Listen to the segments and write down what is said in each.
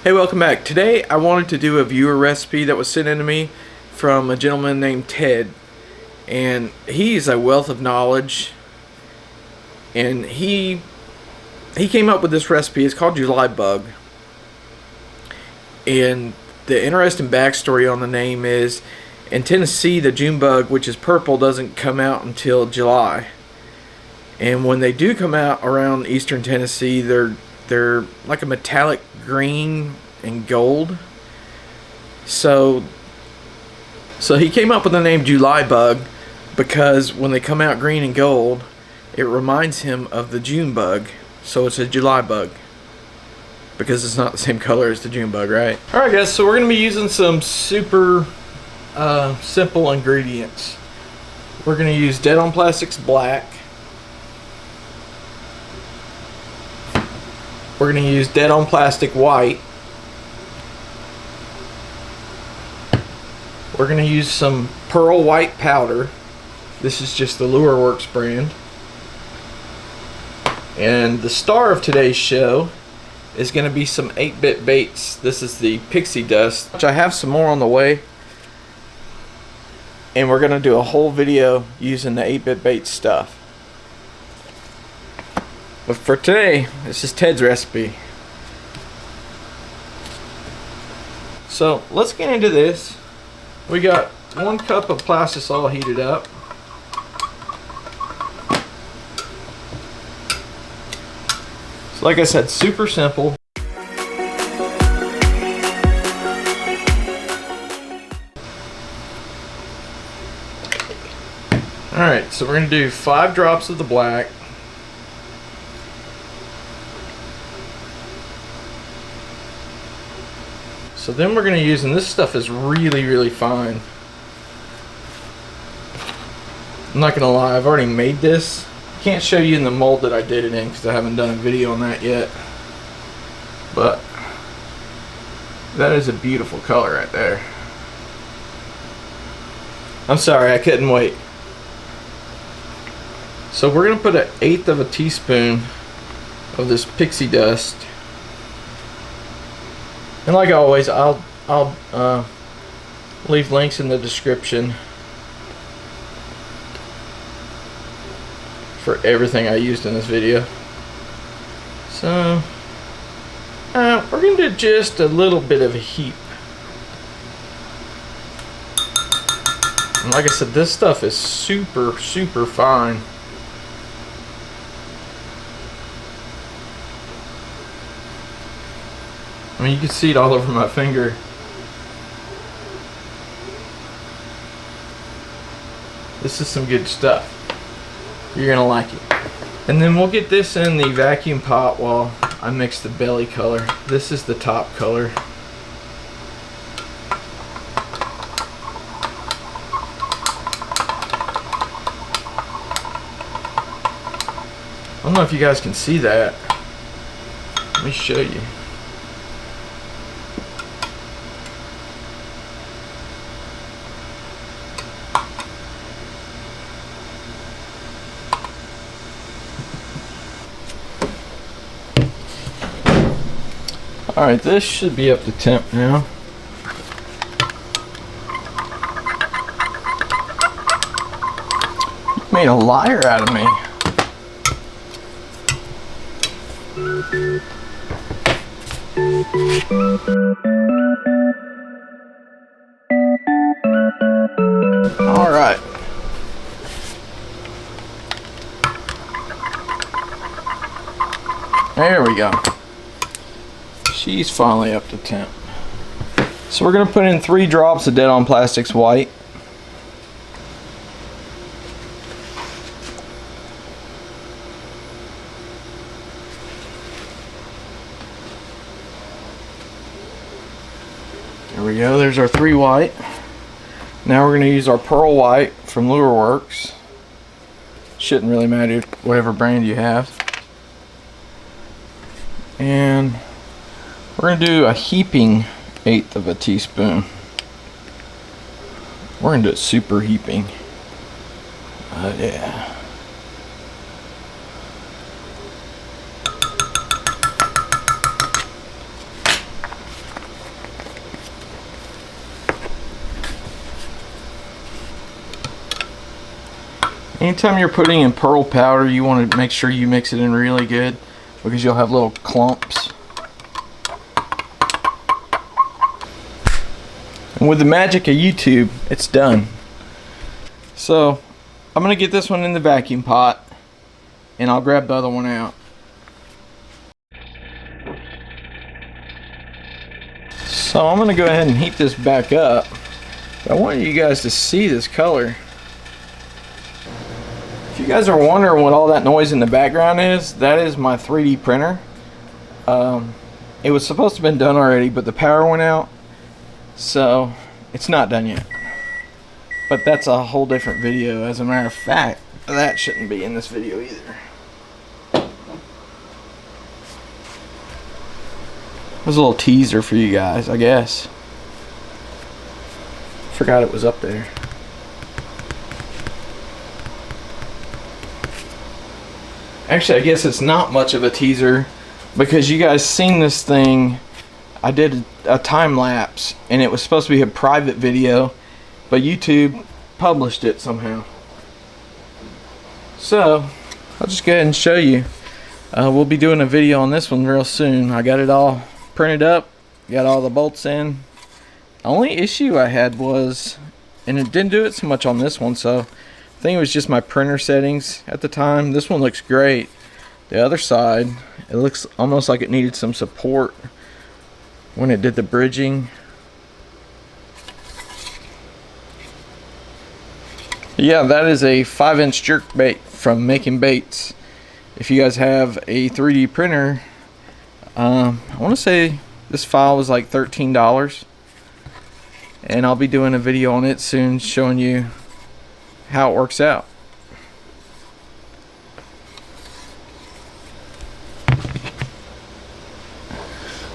Hey, welcome back. Today I wanted to do a viewer recipe that was sent in to me from a gentleman named Ted, and he's a wealth of knowledge, and he came up with this recipe. It's called July Bug, and the interesting backstory on the name is in Tennessee the June bug, which is purple, doesn't come out until July, and when they do come out around eastern Tennessee, they're like a metallic green and gold. So he came up with the name July Bug because when they come out green and gold, it reminds him of the June bug. So it's a July bug because it's not the same color as the June bug, right? Alright guys, so we're going to be using some super simple ingredients. We're going to use Dead on Plastics Black. We're going to use Dead on Plastic White. We're going to use some Pearl White powder. This is just the Lure Works brand. And the star of today's show is going to be some 8-bit baits. This is the pixie dust, which I have some more on the way. And we're going to do a whole video using the 8-bit bait stuff. But for today, this is Ted's recipe. So let's get into this. We got 1 cup of plastisol heated up. So like I said, super simple. Alright, so we're going to do 5 drops of the black. So then we're going to use, and this stuff is really fine. I'm not going to lie, I've already made this. I can't show you in the mold that I did it in because I haven't done a video on that yet. But that is a beautiful color right there. I'm sorry, I couldn't wait. So we're going to put 1/8 of a teaspoon of this pixie dust. And like always, I'll leave links in the description for everything I used in this video. So we're going to do just a little bit of a heap. And like I said, this stuff is super fine. I mean, you can see it all over my finger. This is some good stuff. You're gonna like it. And then we'll get this in the vacuum pot while I mix the belly color. This is the top color. I don't know if you guys can see that. Let me show you. Alright, this should be up to temp now. You made a liar out of me. Alright. There we go. She's finally up to temp. So we're going to put in 3 drops of Dead on Plastics White. There we go, there's our 3 white. Now we're going to use our Pearl White from Lure Works. Shouldn't really matter whatever brand you have. And we're going to do a heaping 1/8 of a teaspoon. We're going to do it super heaping. Yeah. Anytime you're putting in pearl powder, you want to make sure you mix it in really good, because you'll have little clumps. And with the magic of YouTube, it's done. So I'm going to get this one in the vacuum pot, and I'll grab the other one out. So I'm going to go ahead and heat this back up. But I want you guys to see this color. If you guys are wondering what all that noise in the background is, that is my 3D printer. It was supposed to have been done already, but the power went out, so it's not done yet. But that's a whole different video. As a matter of fact, that shouldn't be in this video either. There's a little teaser for you guys, I guess. Forgot it was up there. Actually, I guess it's not much of a teaser, because you guys seen this thing. I did a time lapse, and it was supposed to be a private video, but YouTube published it somehow. So I'll just go ahead and show you. We'll be doing a video on this one real soon. I got it all printed up, got all the bolts in. The only issue I had was, and it didn't do it so much on this one, so I think it was just my printer settings at the time. This one looks great. The other side, it looks almost like it needed some support when it did the bridging. Yeah, that is a 5-inch jerk bait from Making Baits. If you guys have a 3D printer, I want to say this file was like $13, and I'll be doing a video on it soon showing you how it works out.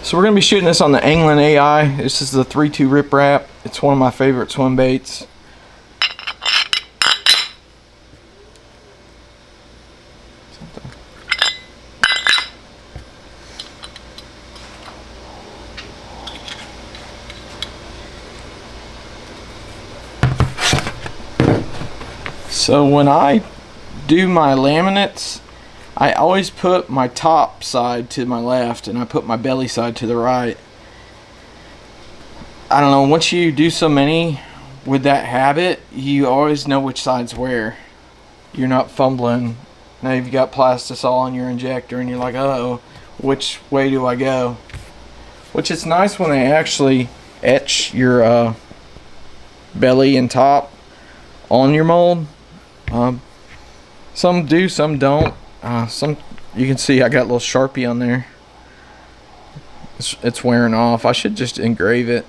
So we're going to be shooting this on the Anglin AI. This is the 3.2 Rip Wrap. It's one of my favorite swim baits. So when I do my laminates, I always put my top side to my left and I put my belly side to the right. I don't know, once you do so many with that habit, you always know which side's where. You're not fumbling. Now you've got plastisol on your injector and you're like, uh-oh, which way do I go? Which is nice when they actually etch your belly and top on your mold. Some do, some don't. Some, you can see I got a little Sharpie on there. It's wearing off. I should just engrave it.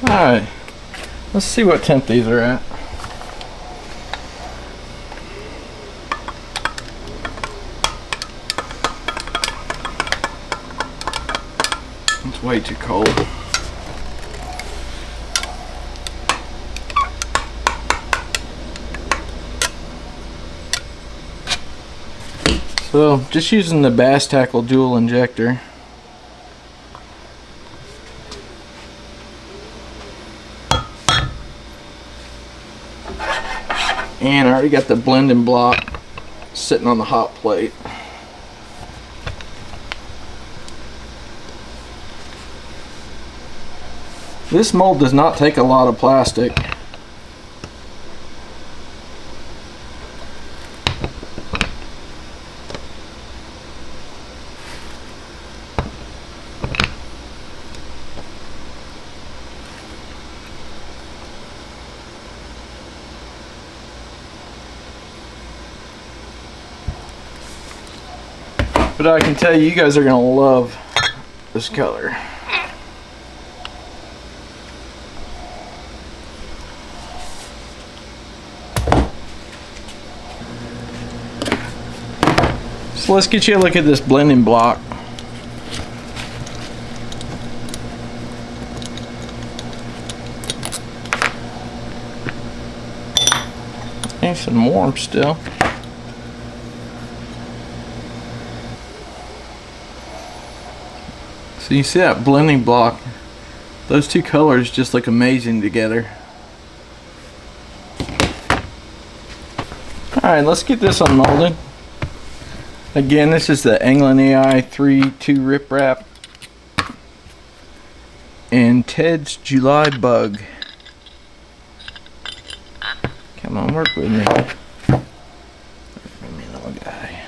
Alright, let's see what temp these are at. It's way too cold. So, just using the Bass Tackle dual injector. And I already got the blending block sitting on the hot plate. This mold does not take a lot of plastic. But I can tell you, you guys are gonna love this color. So let's get you a look at this blending block. Nice and warm still. So you see that blending block, those two colors just look amazing together. Alright, let's get this unmolded. Again, this is the England AI 3-2 Rip Wrap and Ted's July Bug. Come on, work with me. Work with me, little guy.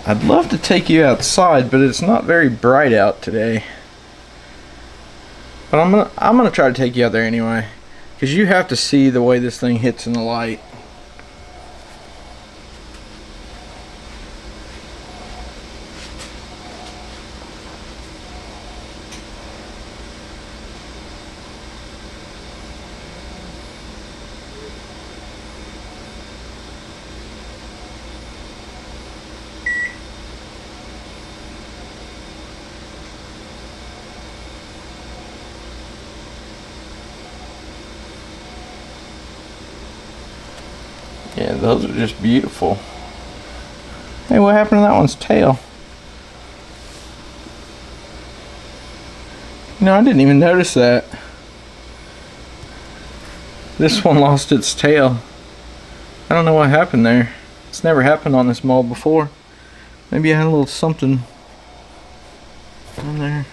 I'd love to take you outside, but it's not very bright out today. But I'm gonna try to take you out there anyway, because you have to see the way this thing hits in the light. Yeah, those are just beautiful. Hey, what happened to that one's tail? No, I didn't even notice that. This one lost its tail. I don't know what happened there. It's never happened on this mold before. Maybe I had a little something on there.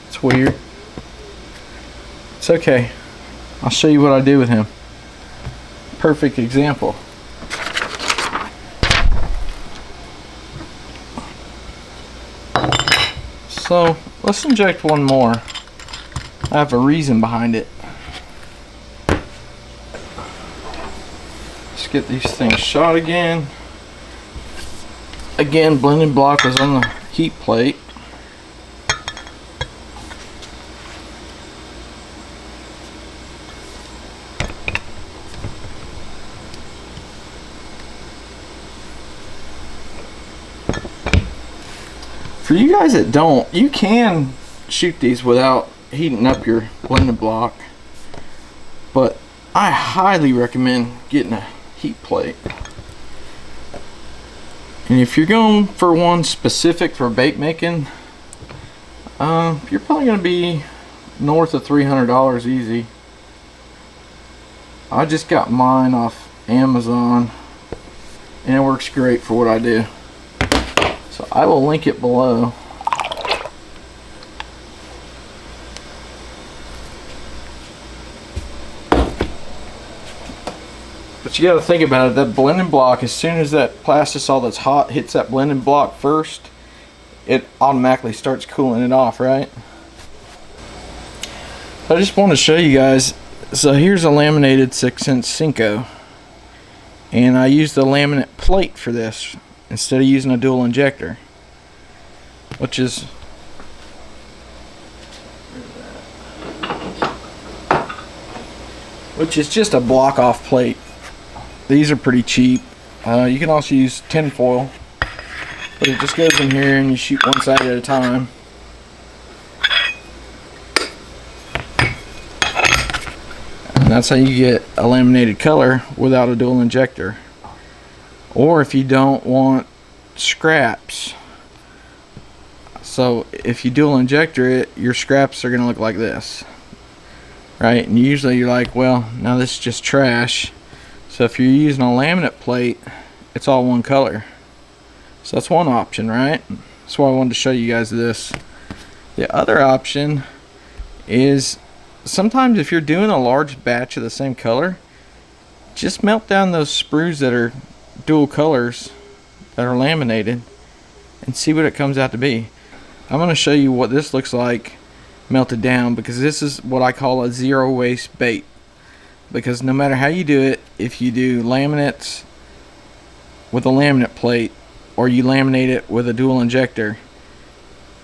It's weird. It's okay. I'll show you what I do with him. Perfect example. So let's inject one more. I have a reason behind it. Let's get these things shot again. Again, blending block is on the heat plate. For you guys that don't, you can shoot these without heating up your blending block, but I highly recommend getting a heat plate. And if you're going for one specific for bait making, you're probably going to be north of $300 easy. I just got mine off Amazon and it works great for what I do. So I will link it below. But you got to think about it, that blending block, as soon as that plastisol that's hot hits that blending block first, it automatically starts cooling it off, right? I just want to show you guys. So here's a laminated 6-inch Cinco, and I used the laminate plate for this instead of using a dual injector, which is just a block off plate. These are pretty cheap. You can also use tin foil, but it just goes in here and you shoot one side at a time. And that's how you get a laminated color without a dual injector. Or if you don't want scraps. So if you dual injector it, your scraps are going to look like this. Right? And usually you're like, well, now this is just trash. So if you're using a laminate plate, it's all one color. So that's one option, right? That's why I wanted to show you guys this. The other option is sometimes if you're doing a large batch of the same color, just melt down those sprues that are dual colors that are laminated and see what it comes out to be. I'm going to show you what this looks like melted down, because this is what I call a zero waste bait. Because no matter how you do it, if you do laminates with a laminate plate or you laminate it with a dual injector,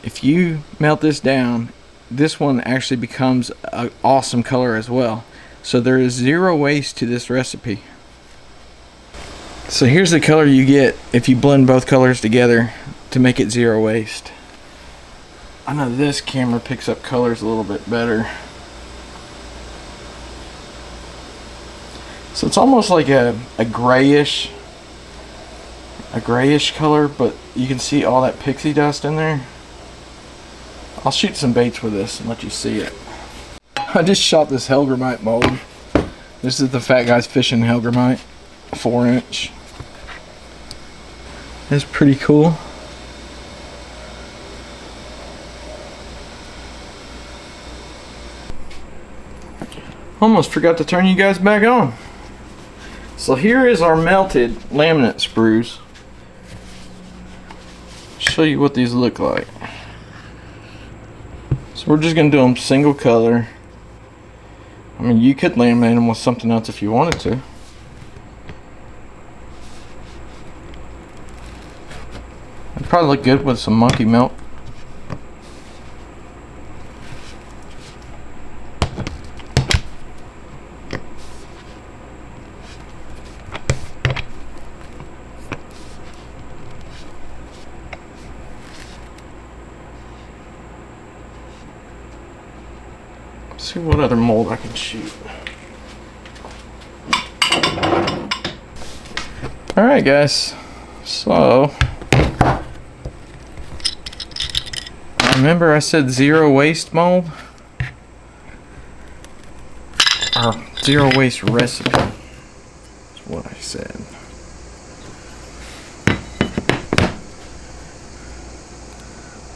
if you melt this down, this one actually becomes an awesome color as well. So there is zero waste to this recipe. So here's the color you get if you blend both colors together to make it zero waste. I know this camera picks up colors a little bit better. So it's almost like a grayish a grayish color, but you can see all that pixie dust in there. I'll shoot some baits with this and let you see it. I just shot this Hellgrammite mold. This is the Fat Guys Fishing Hellgrammite, 4-inch. It's pretty cool. Almost forgot to turn you guys back on. So here is our melted laminate spruce. Show you what these look like. So we're just gonna do them single color. I mean, you could laminate them with something else if you wanted to. It'd probably look good with some monkey milk. See what other mold I can shoot. Alright guys, so remember I said zero waste mold? Or zero waste recipe. That's what I said.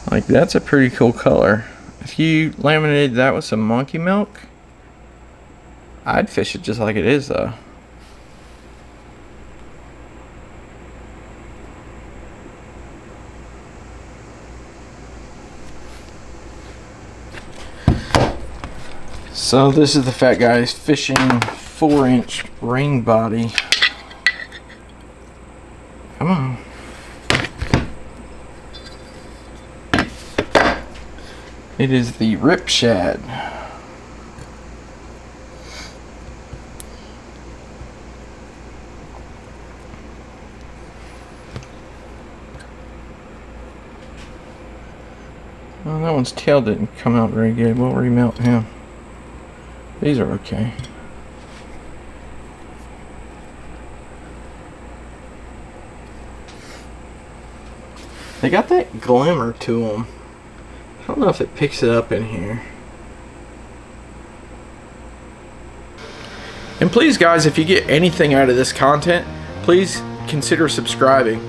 Like, that's a pretty cool color. If you laminated that with some monkey milk, I'd fish it just like it is though. So this is the Fat Guys Fishing 4-inch ring body. Come on. It is the Rip Shad. Well, that one's tail didn't come out very good. We'll remelt him. These are okay. They got that glimmer to them. I don't know if it picks it up in here. And please guys, if you get anything out of this content, please consider subscribing.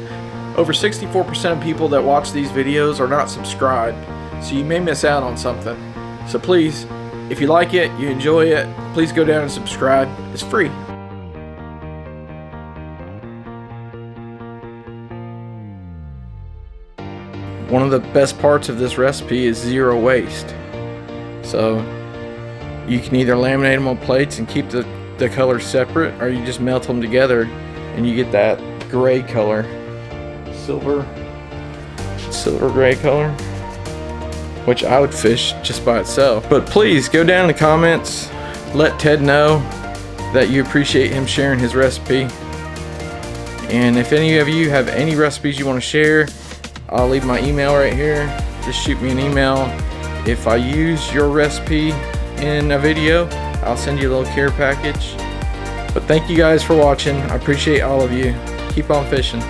Over 64% of people that watch these videos are not subscribed, so you may miss out on something. So please, if you like it, you enjoy it, please go down and subscribe. It's free. One of the best parts of this recipe is zero waste. So you can either laminate them on plates and keep the colors separate, or you just melt them together and you get that gray color. Silver gray color, which I would fish just by itself. But please go down in the comments, let Ted know that you appreciate him sharing his recipe. And if any of you have any recipes you want to share, I'll leave my email right here. Just shoot me an email. If I use your recipe in a video, I'll send you a little care package. But thank you guys for watching. I appreciate all of you. Keep on fishing.